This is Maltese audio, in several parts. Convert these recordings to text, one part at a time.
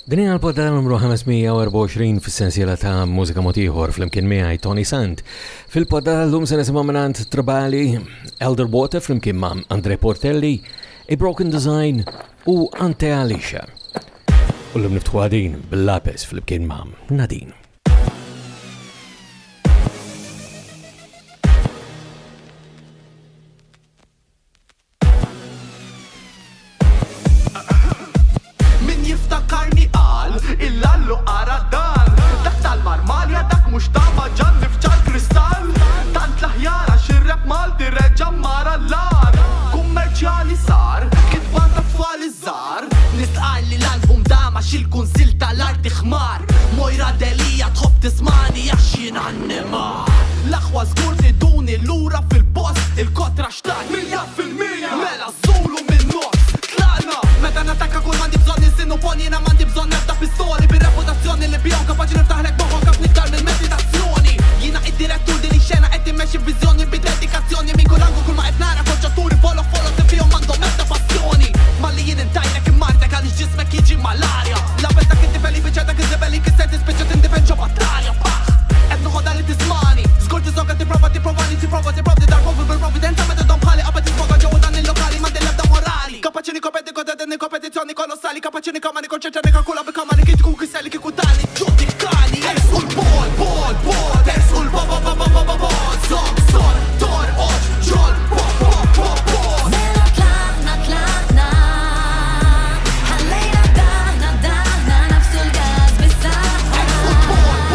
Din hija l-podda numru 524 fis-sensiela ta' mużika motiħor fl-imkien miegħi Tony Sant. Fil-podda l-lum se nisimgħu mingħand Tribali, Elder Water fl-imkien ma' Andre Portelli, A Broken Design u Ante Alicia. U l-lum niftħu għadin bil-lapis fl-imkien ma' Nadine. Il-lallu qara dan dak tal-marmalja dak mux tama ġan nifċar kristall tant laħjara xirrep Malti reġa mara l-lar kummerċjali sar kitban ta' tfal iż-żar nistqal li l-album dama xil-kunsil tal-arti ħmar Mojra Delija tħobb tismani jaxxin annimar l-aħwa żgur tiduni l-ura fil-post il-kotra xtat 100% mela żulu min-nos tlaqna meta nattakka kull mandi bżonn nisinnu pon jiena mandi bżonn nefta pistoli bir-reputazzjoni li bihom kapaċi niftaħlek moħħok kaf niktar mill-meditazzjoni jiena id-direttur din ix-xena qed immexxi b'viżjoni bid-dedikazzjoni minn kull angol kull ma qed nara koċċaturi follow tifihom m'għandhom ebda passjoni malli jien intajlek immardek għaliex ġismek jiġi malarja label dak id-difeli biċċetek iż-żebel inkisser tispiċċa tindifend ġo battalja qed noħodha li tismani żgur tiżokka tipprova darbovi bil-providenza meta dom bħali qabel tisfoga ġewwa dan il-lokali m'għandi l-ebda morali kapaċi nikkompeti kontra kompetizzjoni kolossali kapaċi nikkamani konċentra nikkalkula b'kamani kif tkun kiseli kif kutani ġudikani ersqu l-bol ersqu l-bol son torqod ġol Mela tlaqna ħallejna daħna nafsu l-gas bis-saħħa ersqu l-bol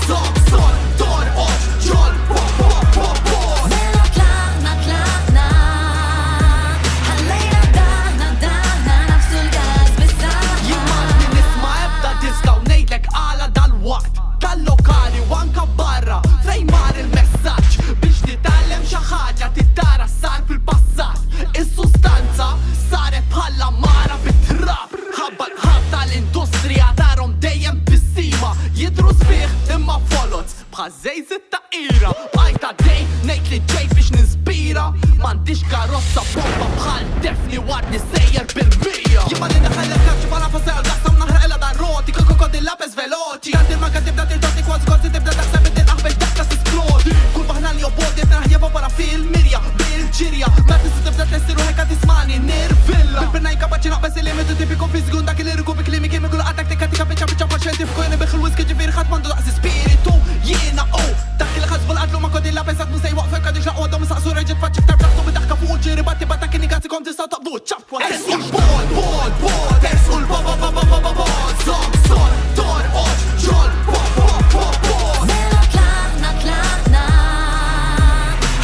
son torqod ġol Mela tlaqna ħallejna daħna nafsu l-gas bis-saħħa Jimmanni nisma' ebda diska u ngħidlek għala dal-waqt tal-lokali u anka barra fejn mar il-messaġġ biex titgħallem xi ħaġa tittara sar fil-passat is-sustanza saret bħalla mara bit-trab ħabba tal-industrija tarhom dejjem bis-sima jidhru sbieħ imma folots bħal żejżit ta' ira bqajt għaddej ngħid li ġejt biex ninspira m'għandix karozza bomba bħal defni warni sejjer bil-mija jimma li neħellek kafxi bħala fasel daħsam naħraqela dan roti kil lapes veloċi għand il-manka tibda tirtoti kważi tibda taħseb id-aħbel daħta s-esplodi kull baħna li obodi traħjeba para fil-mirja bil-ġirja ma tissu tibda tessiru ħekka tismani nirvilla bil-binnaj kapaċi naqbes il-limitu tipiku fi zgun dak il-irku bi klimi kimi kullu għatak tikka biċċa paċenti f'kujni biħ il-whisky ġifir ħadd mandu daqsi spiritu jiena dak il-ħazbu l-qadlu ma kodi lapes għad musej waqfek għadix laqodda misaqsu reġit faċċi ktar b'daħtu bid-daħka fuq ġiri batti batta kini għazzi kom tistaw taqbdu ċapwa ersqu l-bol ersqu l-bol son torqod ġol Mela tlaqna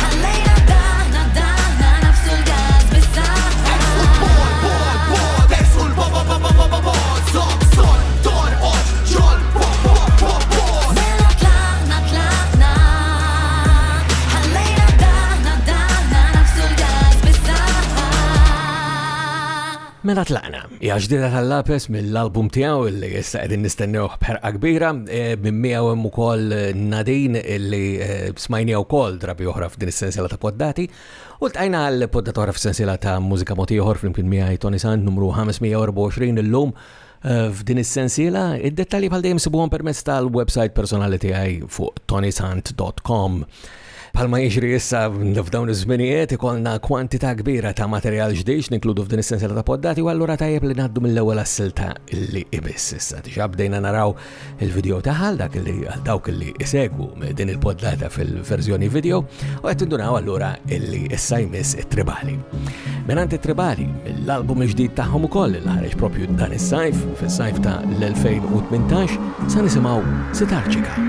ħallejna daħna nafsu l-gas bis-saħħa ersqu l-bol son torqod ġol Mela tlaqna ħallejna daħna nafsu l-gas bis-saħħa Mela tlaqna, hija ġdida tal-lapes mill-album tiegħu illi issa qegħdin nistennew bħerqa kbira minn miegħu hemm ukoll Nadine illi smajnija wkoll drabi oħra f'din is-sensiela ta' poddati u ltqajna għal poddat oħra f'sensiela ta' mużika mogħtija ieħor flimkien miegħi Tony Sant numru 524 illum f'din is-sensiela id-dettalji bħal dejjem sibuhom permezz tal-website personali tiegħi fuq tonysant.com. Palma jiġri issa f'dawn iż-żminijiet ikollna kwantità kbira ta' materjal ġdid ninkludu f'din is-sensiela ta' poddati u allura tajjeb li ngħaddu mill-ewwel għas-silta illi ibiss issa. Diġà bdejna naraw il-video tagħha dawk illi isegwu din il-poddata fil-verżjoni video u qed tindunaw allura illi issa jmiss it-Tribali. Minant it-Tribali mill-album ġdid tagħhom ukoll li ħareġ propju dan is-sajf fis-sajf ta' l-2018 sa nisimgħu Sitarċika.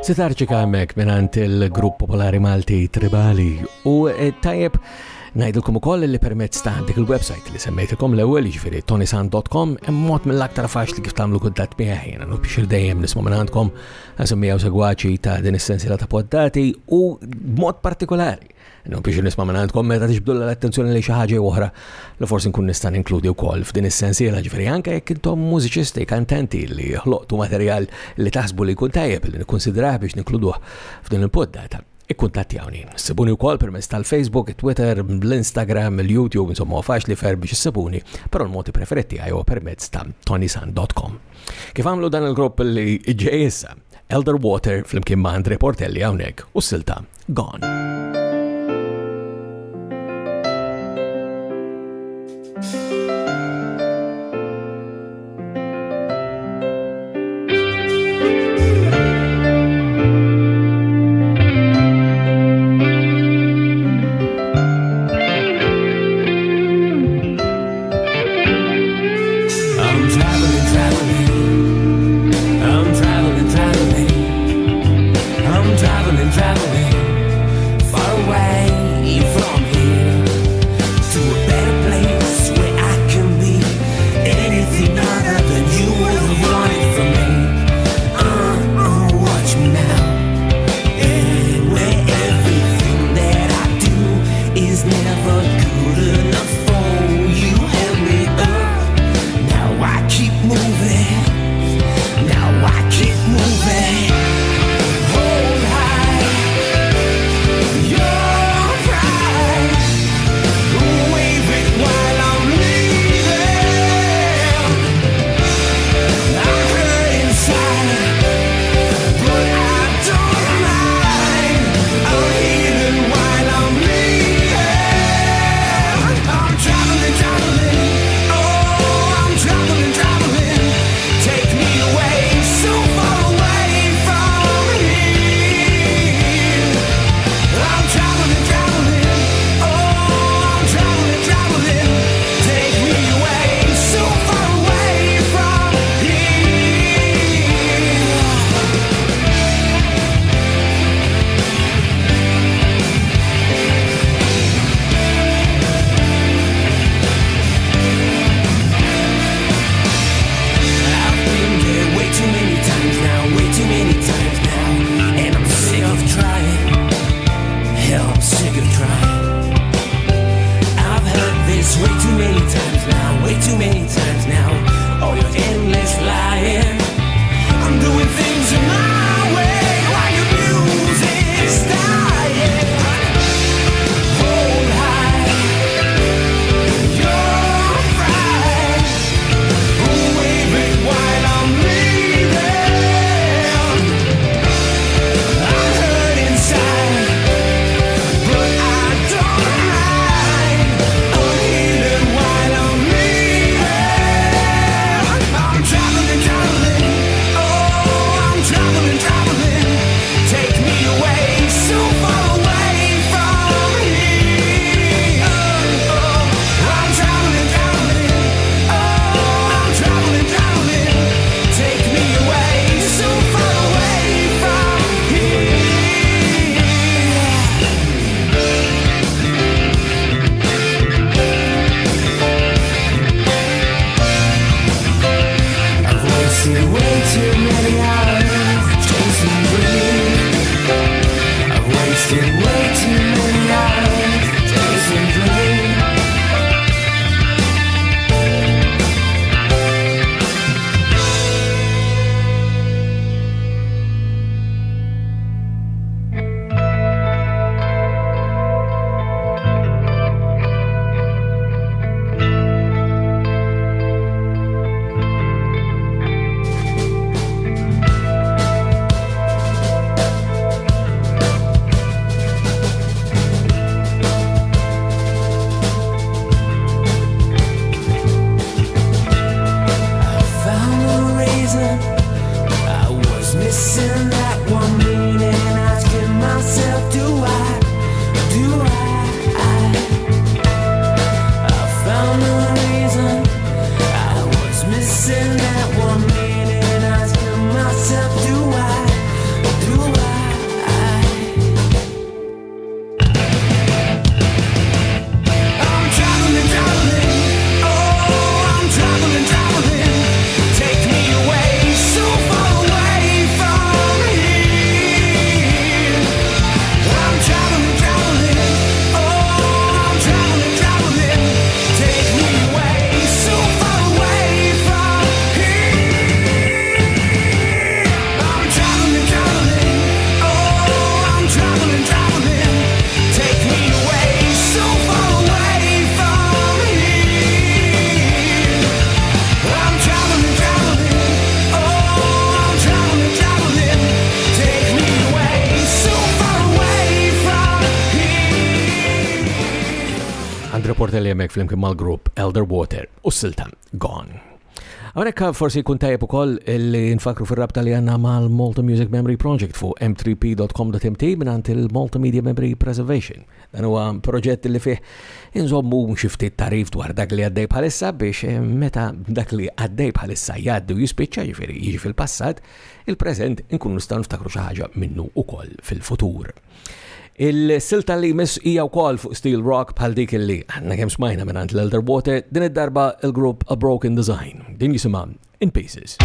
Sitarċika hemmhekk mingħand il-Grupp Popolari Malti Tribali u tajjeb ngħidilkom ukoll li permezz ta' dik il-website li semmejtilkom l-ewwel jiġifieri tonisan.com hemm mod mill-aktar faċli kif tagħmlu kuntatt miegħi jiena nixtieq dejjem nisma' minn għandkom għasemmijaw segwaċi ta' din is-sensiela ta' poddati u b'mod partikolari. Biex nisma' minn għandkom meta tiġbdu l-attenzjoni li xi ħaġa oħra li forsi nkun nista' ninkludi wkoll f'din is-sensiela ġifieri anke jekk intom mużiċisti, kantanti li ħloqtu materjal li taħsbu li jkun tajjeb li nikkunsidrah biex ninkluduh f'din il-poddata. Ikkuntattjawni. Sibuni wkoll permezz tal-Facebook, Twitter, l-Instagram, il-YouTube, insomma faċli fer biex issibuni, però l-modi preferiti għajwa permezz ta' tonisan.com. Kif għamlu dan il-grupp li ġej issa, Elder Water flimkien ma' Andre Portelli hawnhekk u s-silta Gone. Traveling Andre Portelli hemmhekk flimkien mal-grupp Elder Water u s-silta Gone. Għonek forsi kun tajab u koll li nfakru fil-rabta li għanna mal-Malta Music Memory Project fu m3p.com.mt minant il-Malta Memory Preservation. Dan huwa proġett li fih inżommu xiftit tarif dwar dak li għaddej bħalissa biex meta dak li għaddej bħalissa jgħaddu jispiċċa ġifieri jiġi fil-passat, il-preżent inkunu nistgħu niftakru xi ħaġa minnu ukoll fil-futur. Il-silta li jmiss hija wkoll fuq Steel Rock bħal dik illi għandna kemm smajna mingħand l-Elder Water, din id-darba il-grupp A Broken Design. Din jisimha In Pieces.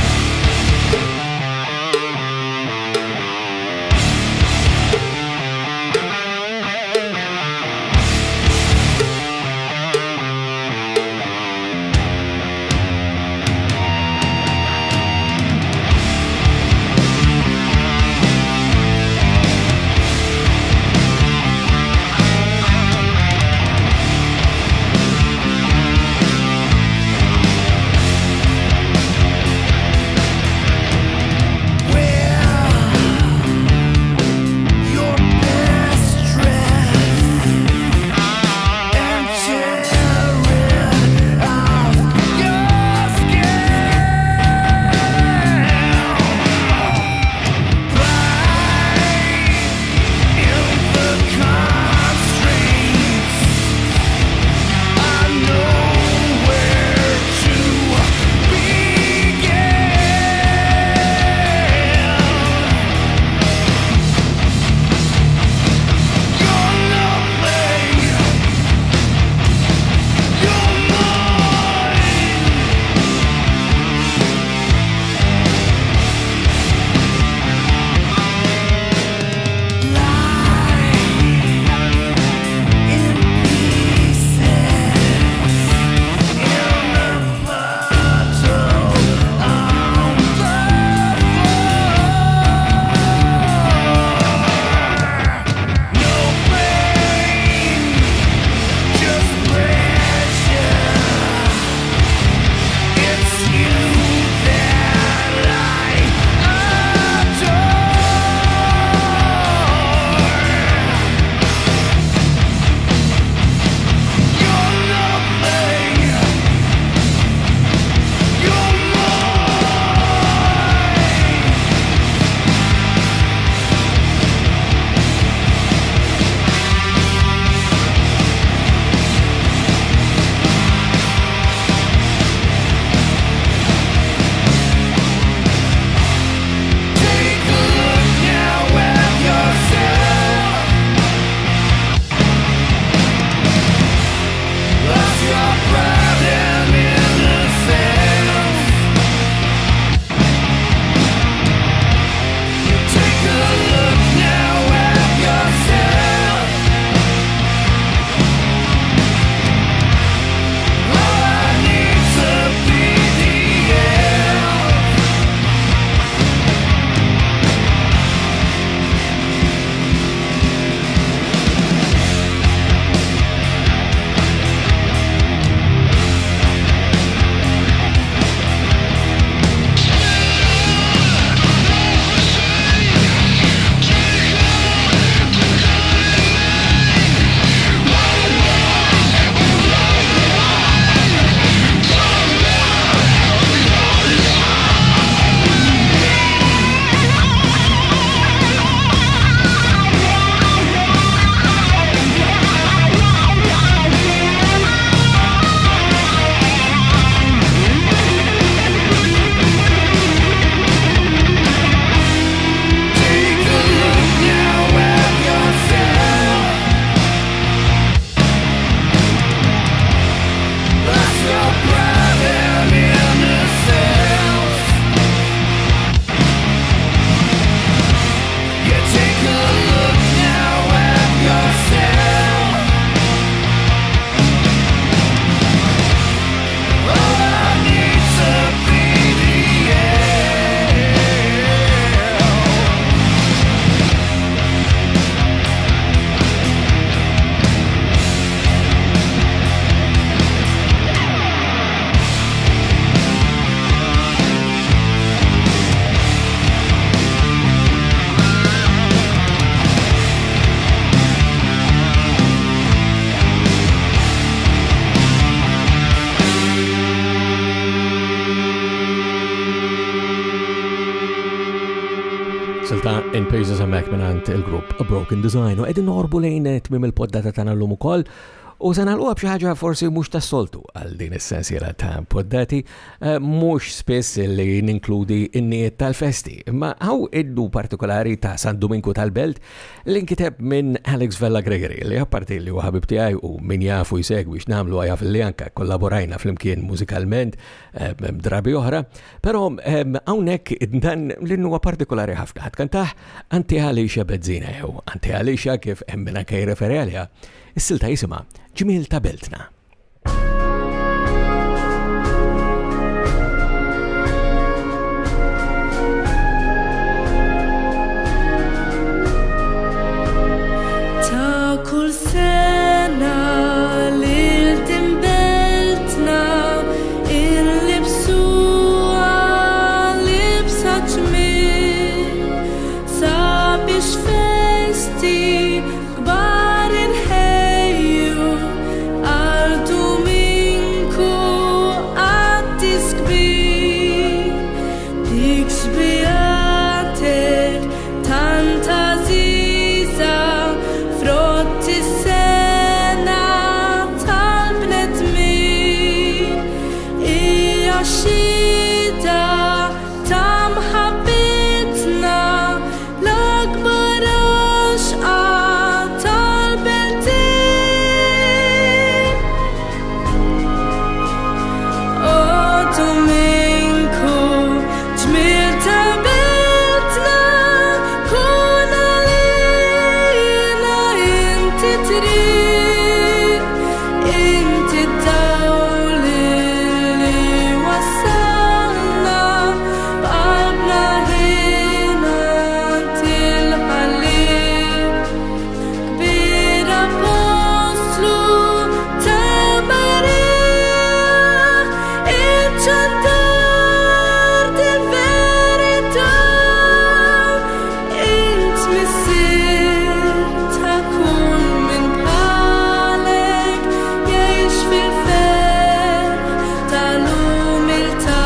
In Pages Hemmek minant il-grupp A Broken Design u qegħdin noqorbu lejn tmiem il-poddata tagħna llum ukoll u se nagħlquha b'xi ħaġa forsi mhux tas-soltu għal din is-sensiela ta' poddati, mhux spiss li ninkludi n-niet tal-festi, imma hawn iddu partikolari ta' San Dominku tal-Belt li nkiteb minn Alex Vella Gregory li apparti li huwa ħabib tiegħi u min jafu jsegwi x'nagħmlu jaf li anke kollaborajna flimkien mużikalment drabi oħra, però hawnhekk dan li huwa partikolari ħafna ħadd kantah Anti Alicia Bezzina jew Anti Alicia kif hemm min anke jirreferi għaliha, is-silta jisimha Ġmiel ta' Beltna. Ta' kull sena lil timbeltna inlibsuha libsa ġmiel sabiex festi kbar inħejju għal Dominku għaddis kbir dik xbijatek tant għażiża frotti s-sena tal-bnedmin hija xhieda ta' mħabbitna l-akbar għaxqa tal-Beltin. O Dominku, ġmiel ta' Beltna, kun għalina inti triq, inti dawl li wassalna b'qalbna ħina til-ħalib. Kbir apostlu ta' Marija, iċ-ċantar dil-verità, int missier ta' kull min bħalek jgħix fil-ferħ tal-umiltà.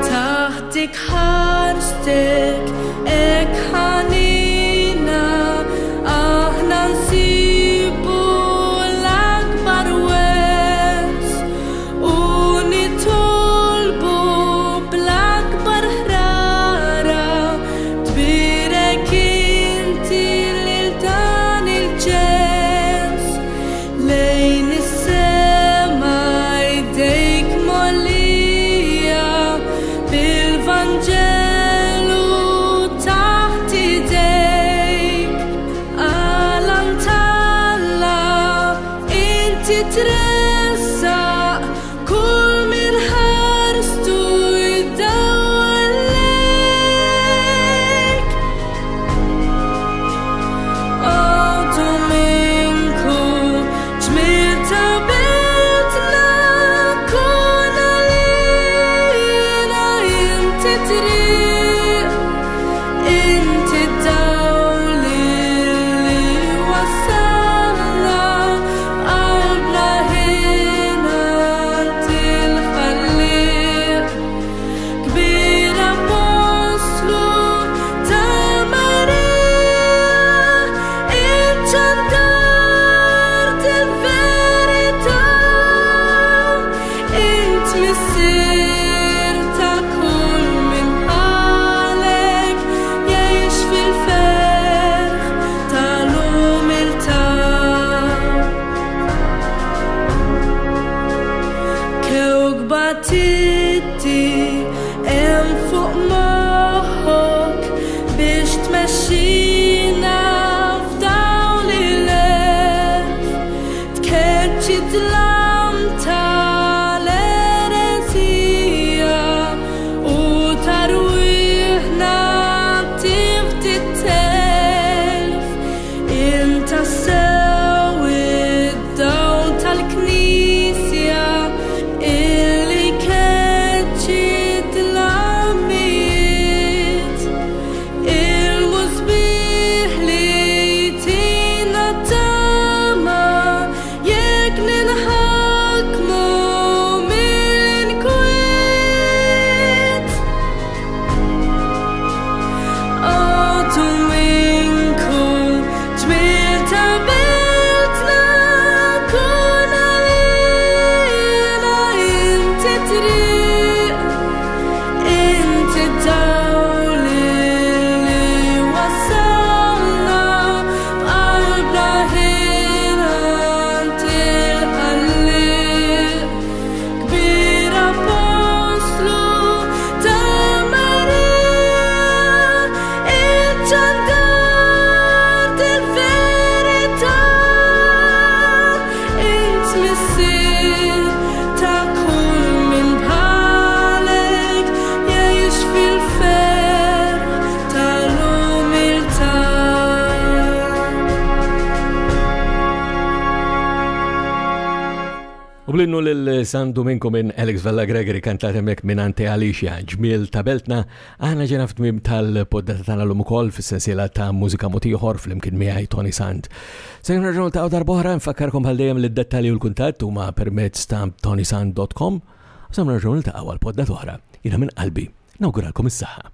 Taħtik ħarstek ek ħanina aħna nsibu l-akbar wes u nitolbu bl-akbar ħrara tbirek inti lil dan il-ġens lejn is-sema jdejk mollija bil-Vanġelu taħt idejk għalam talla inti tressaq kull min ħarstu jdawwallek. O Dominku, ġmiel ta' Beltna, kun għalina inti triq, inti dawl li wassalna b'qalbna ħina til-ħalib. Kbir apostlu ta' Marija, iċ-ċantar til-verità, int missier ta' kull min bħalek jgħix fil-ferħ tal-umiltà. Kewkba titti hemm fuq moħħok biex tmexxina f'dawn il-lef, tkeċċi tlam tal-erezija u tarwieħna tifti telf. Inta sewi id-dawl tal-Knisja illi keċċi tlamijiet, il-musbih li tina tama jekk ninħa blinnu l-San Domingo minn Alex Valla Gregory kantat hemmhekk minn Ante Alicia ġmiel ta' Beltna, aħna ġena f'tmiem tal-poddata tagħna l ukoll fis-sensiela ta' mużika motiħor fl-imkien miegħi Tony Sand. Se nerġgħu ta' darb'oħra nfakkarkom bħal dejjem lid-dettalji u l-kuntatt huma permezz ta' tonysand.com. Sa nerġgħu niltaqgħu għal poddat oħra. Jiena minn qalbi nawguralkom is-saħħa.